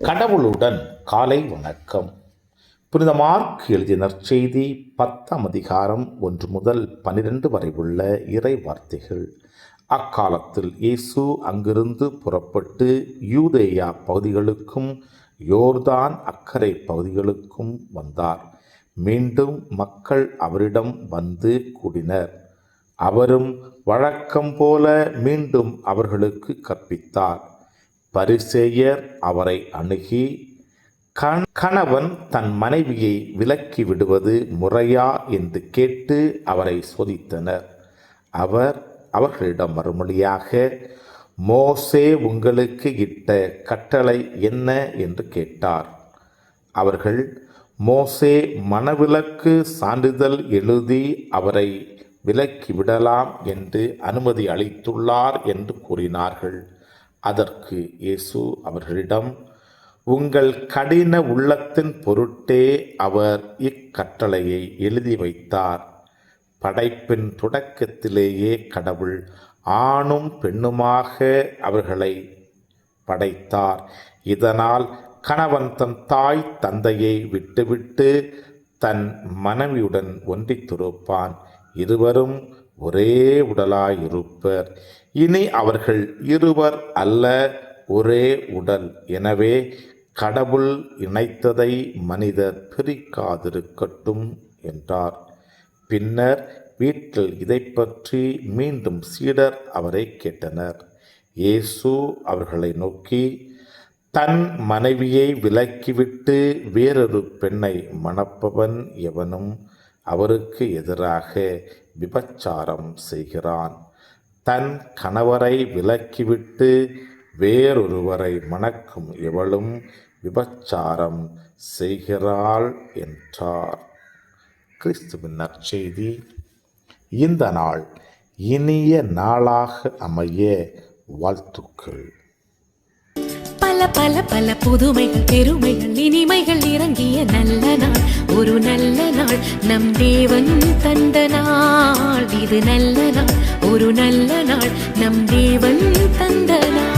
கடவுளுடன் காலை வணக்கம். புனித மார்க் எழுதிய நற்செய்தி 10ஆம் அதிகாரம் 1 முதல் 12 வரை உள்ள இறை வார்த்தைகள். அக்காலத்தில் இயேசு அங்கிருந்து புறப்பட்டு யூதேயா பகுதிகளுக்கும் யோர்தான் அக்கரை பகுதிகளுக்கும் வந்தார். மீண்டும் மக்கள் அவரிடம் வந்து கூடினர். அவரும் வழக்கம் போல மீண்டும் அவர்களுக்கு கற்பித்தார். பரிசேயர் அவரை அணுகி, கணவன் தன் மனைவியை விலக்கி விடுவது முறையா என்று கேட்டு அவரை சோதித்தனர். அவர் அவர்களிடம் மறுமொழியாக, மோசே உங்களுக்கு இட்ட கட்டளை என்ன என்று கேட்டார். அவர்கள், மோசே மணவிலக்கு சான்றிதழ் எழுதி அவரை விலக்கிவிடலாம் என்று அனுமதி அளித்துள்ளார் என்று கூறினார்கள். அதற்கு இயேசு அவர்களிடம், உங்கள் கடின உள்ளத்தின் பொருட்டே அவர் இக்கட்டளையை எழுதி வைத்தார். படைப்பின் தொடக்கத்திலேயே கடவுள் ஆணும் பெண்ணுமாக அவர்களை படைத்தார். இதனால் கணவன் தன் தாய் தந்தையை விட்டுவிட்டு தன் மனைவியுடன் ஒன்றித்திருப்பான். இருவரும் ஒரே உடலாயிருப்பர். இனி அவர்கள் இருவர் அல்ல, ஒரே உடல். எனவே கடவுள் இணைத்ததை மனிதர் பிரிக்காதிருக்கட்டும் என்றார். பின்னர் வீட்டில் இதை பற்றி மீண்டும் சீடர் அவரை கேட்டனர். இயேசு அவர்களை நோக்கி, தன் மனைவியை விலக்கிவிட்டு வேறொரு பெண்ணை மணப்பவன் எவனும் அவருக்கு எதிராக விபச்சாரம் செய்கிறான். தன் கணவரை விலக்கிவிட்டு வேறொருவரை மணக்கும் எவளும் விபச்சாரம் செய்கிறாள் என்றார். கிறிஸ்துவின் நற்செய்தி. இந்த நாள் இனிய நாளாக அமைய வாழ்த்துக்கள். பல பல பல புதுமைகள், பெருமைகள், இனிமைகள் இறங்கிய நல்ல நாள், ஒரு நல்ல நாள், நம் தேவன் தந்த நாள். இது நல்ல நாள், ஒரு நல்ல நாள், நம் தேவன் தந்த நாள்.